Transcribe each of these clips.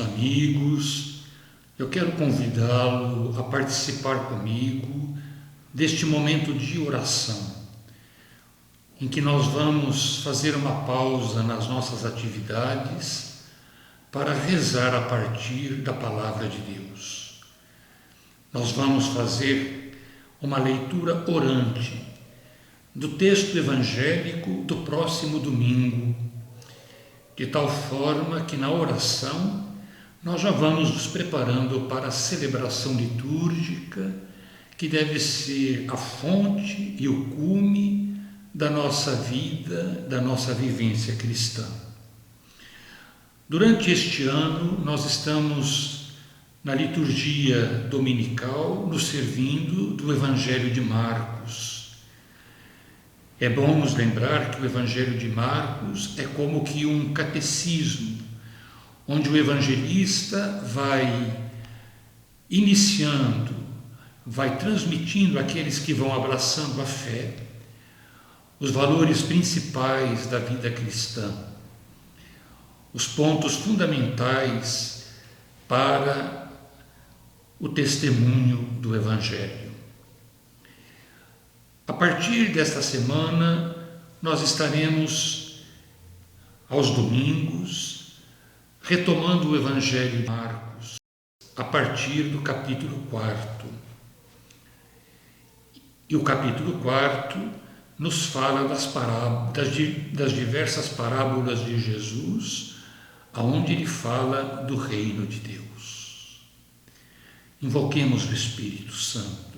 amigos, eu quero convidá-lo a participar comigo deste momento de oração, em que nós vamos fazer uma pausa nas nossas atividades para rezar a partir da Palavra de Deus. Nós vamos fazer uma leitura orante do texto evangélico do próximo domingo, de tal forma que na oração nós já vamos nos preparando para a celebração litúrgica, que deve ser a fonte e o cume da nossa vida, da nossa vivência cristã. Durante este ano, nós estamos na liturgia dominical, nos servindo do Evangelho de Marcos. É bom nos lembrar que o Evangelho de Marcos é como que um catecismo, onde o evangelista vai iniciando, vai transmitindo àqueles que vão abraçando a fé, os valores principais da vida cristã, os pontos fundamentais para o testemunho do Evangelho. A partir desta semana, nós estaremos aos domingos retomando o Evangelho de Marcos, a partir do capítulo 4. E o capítulo 4 nos fala das diversas parábolas de Jesus, aonde ele fala do reino de Deus. Invoquemos o Espírito Santo.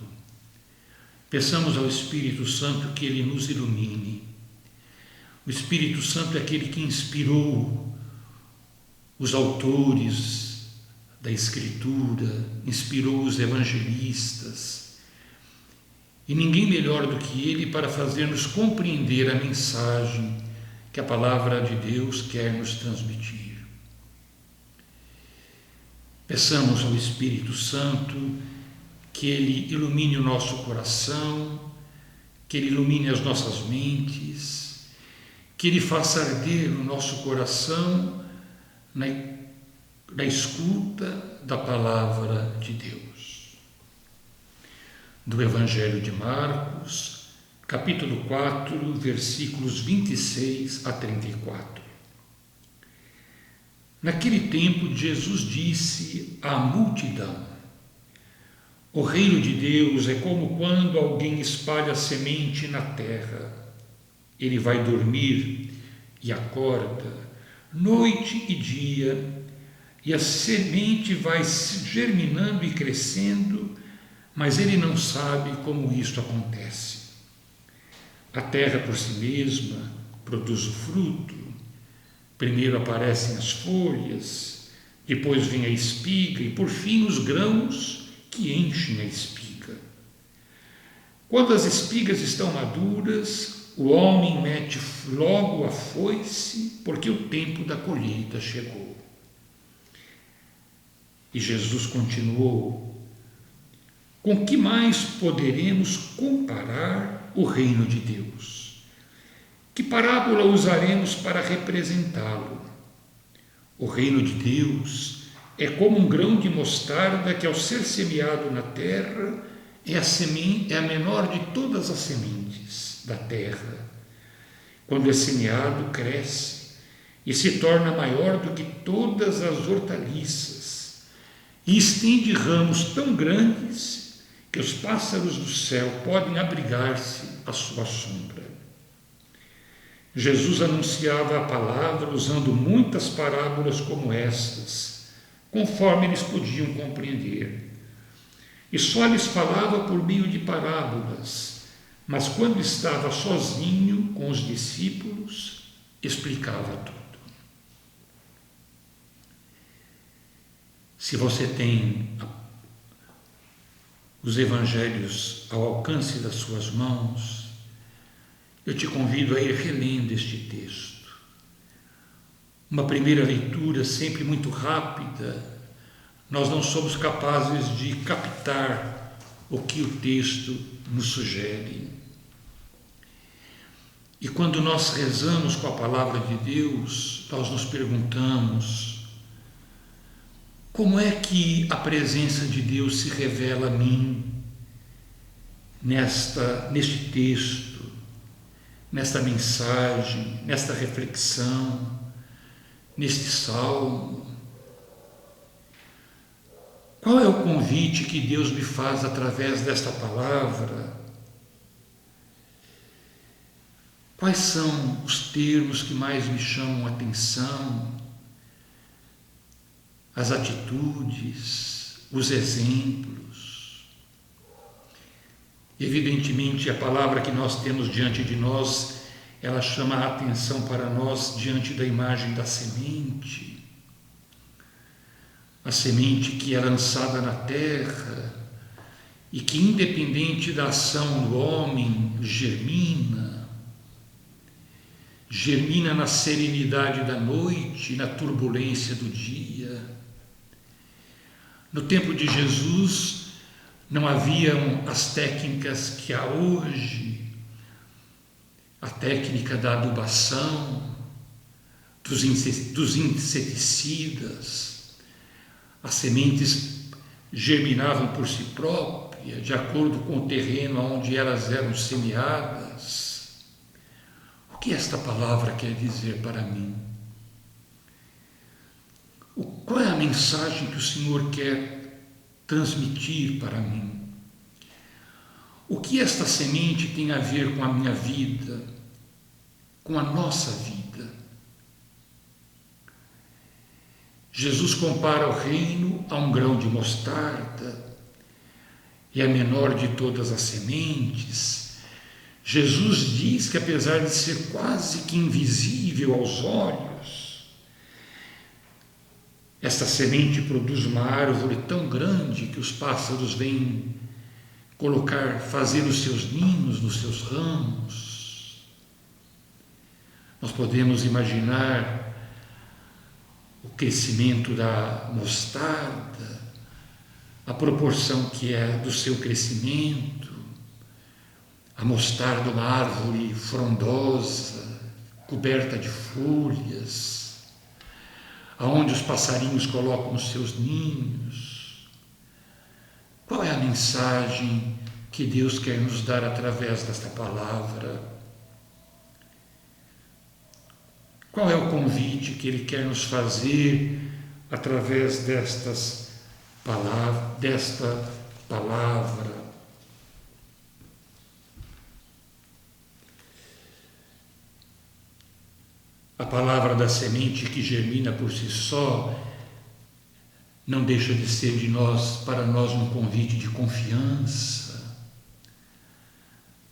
Peçamos ao Espírito Santo que ele nos ilumine. O Espírito Santo é aquele que inspirou os autores da Escritura, inspirou os evangelistas. E ninguém melhor do que ele para fazer-nos compreender a mensagem que a palavra de Deus quer nos transmitir. Peçamos ao Espírito Santo que ele ilumine o nosso coração, que ele ilumine as nossas mentes, que ele faça arder o nosso coração na escuta da palavra de Deus. Do Evangelho de Marcos, capítulo 4, versículos 26 a 34. Naquele tempo, Jesus disse à multidão: o reino de Deus é como quando alguém espalha semente na terra. Ele vai dormir e acorda, noite e dia, e a semente vai germinando e crescendo, mas ele não sabe como isto acontece. A terra por si mesma produz o fruto. Primeiro aparecem as folhas, depois vem a espiga e por fim os grãos que enchem a espiga. Quando as espigas estão maduras, o homem mete logo a foice, porque o tempo da colheita chegou. E Jesus continuou: com que mais poderemos comparar o reino de Deus? Que parábola usaremos para representá-lo? O reino de Deus é como um grão de mostarda que, ao ser semeado na terra, é a menor de todas as sementes da terra. Quando é semeado, cresce e se torna maior do que todas as hortaliças e estende ramos tão grandes que os pássaros do céu podem abrigar-se à sua sombra. Jesus anunciava a palavra usando muitas parábolas como estas, conforme eles podiam compreender. E só lhes falava por meio de parábolas, mas quando estava sozinho com os discípulos, explicava tudo. Se você tem os evangelhos ao alcance das suas mãos, eu te convido a ir relendo este texto. Uma primeira leitura sempre muito rápida, nós não somos capazes de captar o que o texto nos sugere. E quando nós rezamos com a palavra de Deus, nós nos perguntamos: Como é que a presença de Deus se revela a mim neste texto, nesta mensagem, nesta reflexão, neste salmo? Qual é o convite que Deus me faz através desta palavra? Quais são os termos que mais me chamam a atenção? As atitudes, os exemplos. Evidentemente, a palavra que nós temos diante de nós, ela chama a atenção para nós diante da imagem da semente. A semente que é lançada na terra e que, independente da ação do homem, germina na serenidade da noite, na turbulência do dia. No tempo de Jesus não haviam as técnicas que há hoje, a técnica da adubação, dos inseticidas. As sementes germinavam por si próprias, de acordo com o terreno onde elas eram semeadas. O que esta palavra quer dizer para mim? Qual é a mensagem que o Senhor quer transmitir para mim? O que esta semente tem a ver com a minha vida, com a nossa vida? Jesus compara o reino a um grão de mostarda, e a menor de todas as sementes. Jesus diz que, apesar de ser quase que invisível aos olhos, esta semente produz uma árvore tão grande que os pássaros vêm fazer os seus ninhos nos seus ramos. Nós podemos imaginar o crescimento da mostarda, a proporção que é do seu crescimento. A mostarda, uma árvore frondosa, coberta de folhas, aonde os passarinhos colocam os seus ninhos. Qual é a mensagem que Deus quer nos dar através desta palavra? Qual é o convite que Ele quer nos fazer através desta palavra? A palavra da semente que germina por si só não deixa de ser para nós um convite de confiança.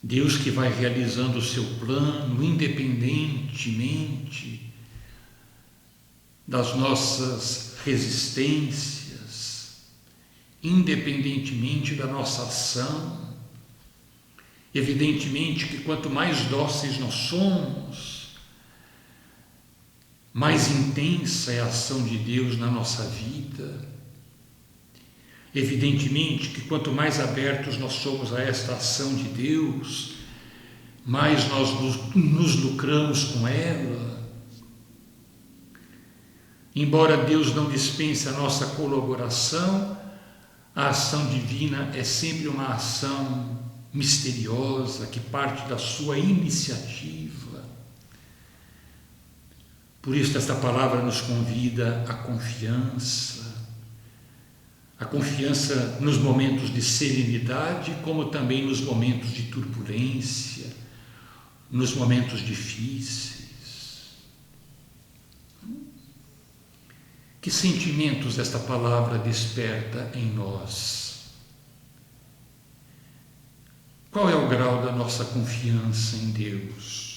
Deus que vai realizando o seu plano independentemente das nossas resistências, independentemente da nossa ação. Evidentemente que quanto mais dóceis nós somos, mais intensa é a ação de Deus na nossa vida. Evidentemente que quanto mais abertos nós somos a esta ação de Deus, mais nós nos lucramos com ela. Embora Deus não dispense a nossa colaboração, a ação divina é sempre uma ação misteriosa que parte da sua iniciativa. Por isso esta palavra nos convida à confiança. A confiança nos momentos de serenidade, como também nos momentos de turbulência, nos momentos difíceis. Que sentimentos esta palavra desperta em nós? Qual é o grau da nossa confiança em Deus?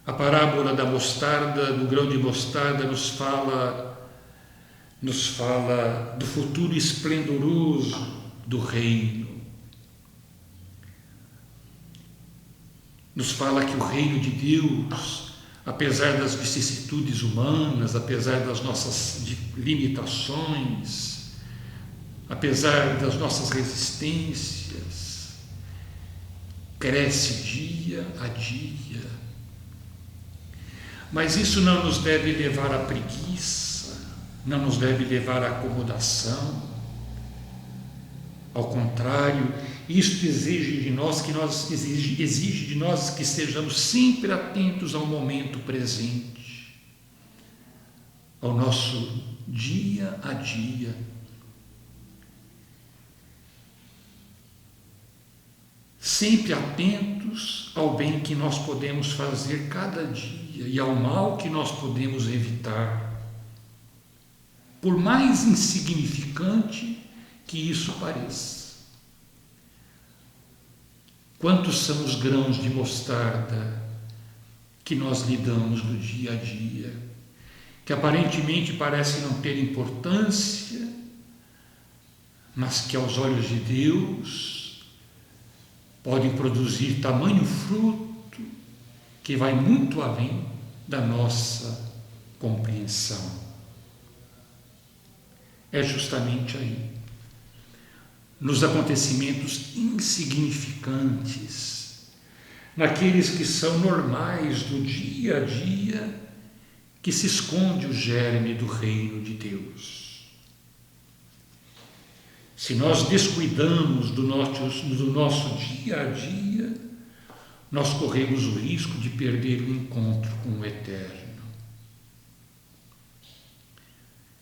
A parábola da mostarda, do grão de mostarda, nos fala do futuro esplendoroso do reino. Nos fala que o reino de Deus, apesar das vicissitudes humanas, apesar das nossas limitações, apesar das nossas resistências, cresce dia a dia. Mas isso não nos deve levar à preguiça, não nos deve levar à acomodação. Ao contrário, isto exige de nós que sejamos sempre atentos ao momento presente, ao nosso dia a dia. Sempre atentos ao bem que nós podemos fazer cada dia e ao mal que nós podemos evitar, por mais insignificante que isso pareça. Quantos são os grãos de mostarda que nós lidamos no dia a dia, que aparentemente parecem não ter importância, mas que aos olhos de Deus podem produzir tamanho fruto que vai muito além da nossa compreensão. É justamente aí, nos acontecimentos insignificantes, naqueles que são normais do dia a dia, que se esconde o germe do reino de Deus. Se nós descuidamos do nosso dia a dia, nós corremos o risco de perder o encontro com o Eterno.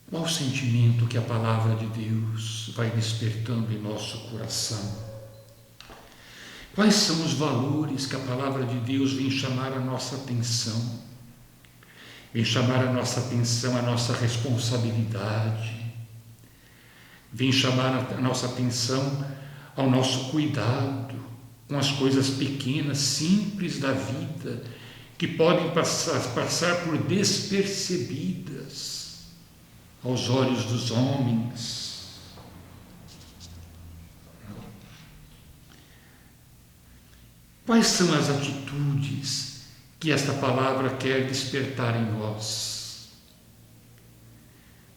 Qual o sentimento que a palavra de Deus vai despertando em nosso coração? Quais são os valores que a palavra de Deus vem chamar a nossa atenção? Vem chamar a nossa atenção a nossa responsabilidade, vem chamar a nossa atenção ao nosso cuidado com as coisas pequenas, simples da vida, que podem passar por despercebidas aos olhos dos homens. Quais são as atitudes que esta palavra quer despertar em nós?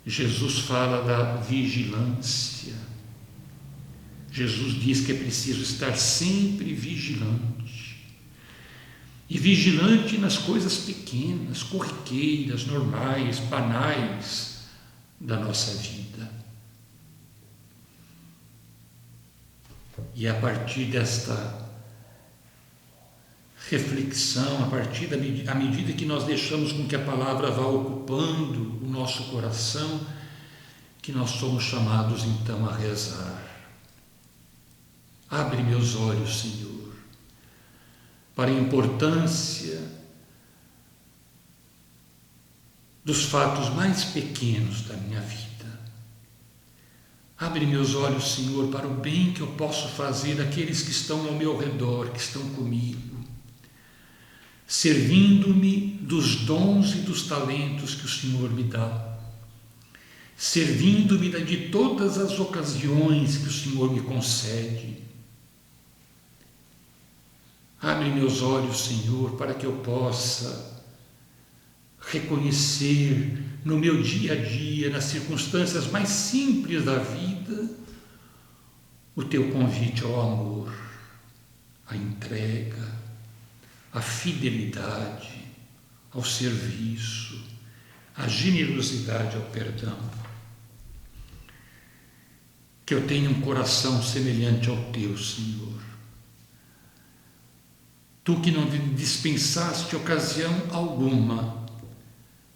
Jesus fala da vigilância. Jesus diz que é preciso estar sempre vigilante. E vigilante nas coisas pequenas, corriqueiras, normais, banais da nossa vida. E a partir desta reflexão, à medida que nós deixamos com que a palavra vá ocupando o nosso coração, que nós somos chamados então a rezar. Abre meus olhos, Senhor, para a importância dos fatos mais pequenos da minha vida. Abre meus olhos, Senhor, para o bem que eu posso fazer àqueles que estão ao meu redor, que estão comigo, servindo-me dos dons e dos talentos que o Senhor me dá, servindo-me de todas as ocasiões que o Senhor me concede. Abre meus olhos, Senhor, para que eu possa reconhecer no meu dia a dia, nas circunstâncias mais simples da vida, o Teu convite ao amor, à entrega, à fidelidade, ao serviço, à generosidade, ao perdão. Que eu tenha um coração semelhante ao Teu, Senhor. Tu que não dispensaste ocasião alguma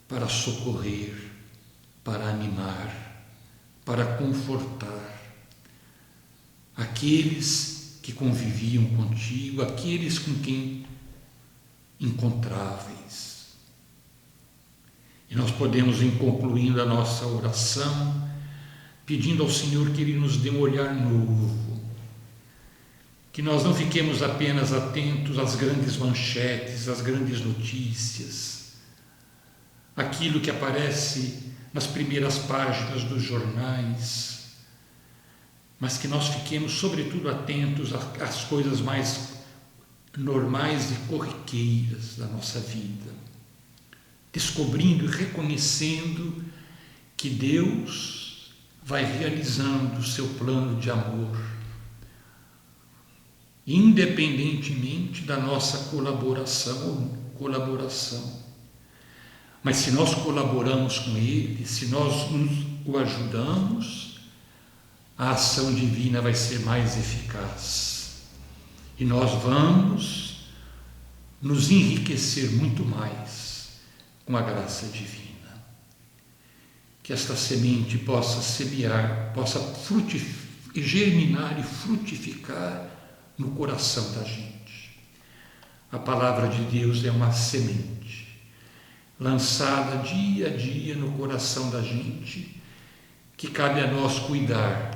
para socorrer, para animar, para confortar aqueles que conviviam contigo, aqueles com quem encontráveis. E nós podemos ir concluindo a nossa oração, pedindo ao Senhor que Ele nos dê um olhar novo, que nós não fiquemos apenas atentos às grandes manchetes, às grandes notícias, aquilo que aparece nas primeiras páginas dos jornais, mas que nós fiquemos sobretudo atentos às coisas mais normais e corriqueiras da nossa vida, descobrindo e reconhecendo que Deus vai realizando o seu plano de amor, independentemente da nossa colaboração, Mas se nós colaboramos com ele, se nós o ajudamos, a ação divina vai ser mais eficaz. E nós vamos nos enriquecer muito mais com a graça divina. Que esta semente possa semear, possa germinar e frutificar no coração da gente. A palavra de Deus é uma semente lançada dia a dia no coração da gente, que cabe a nós cuidar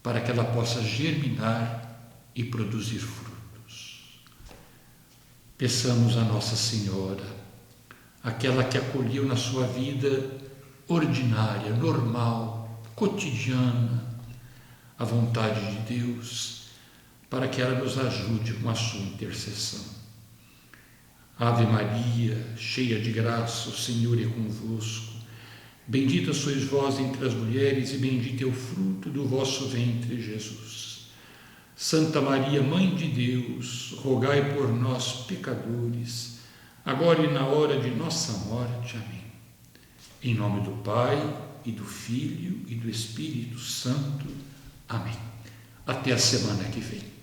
para que ela possa germinar e produzir frutos. Peçamos a Nossa Senhora, aquela que acolheu na sua vida ordinária, normal, cotidiana, a vontade de Deus, para que ela nos ajude com a sua intercessão. Ave Maria, cheia de graça, o Senhor é convosco. Bendita sois vós entre as mulheres e bendito é o fruto do vosso ventre, Jesus. Santa Maria, Mãe de Deus, rogai por nós, pecadores, agora e na hora de nossa morte. Amém. Em nome do Pai, e do Filho, e do Espírito Santo. Amém. Até a semana que vem.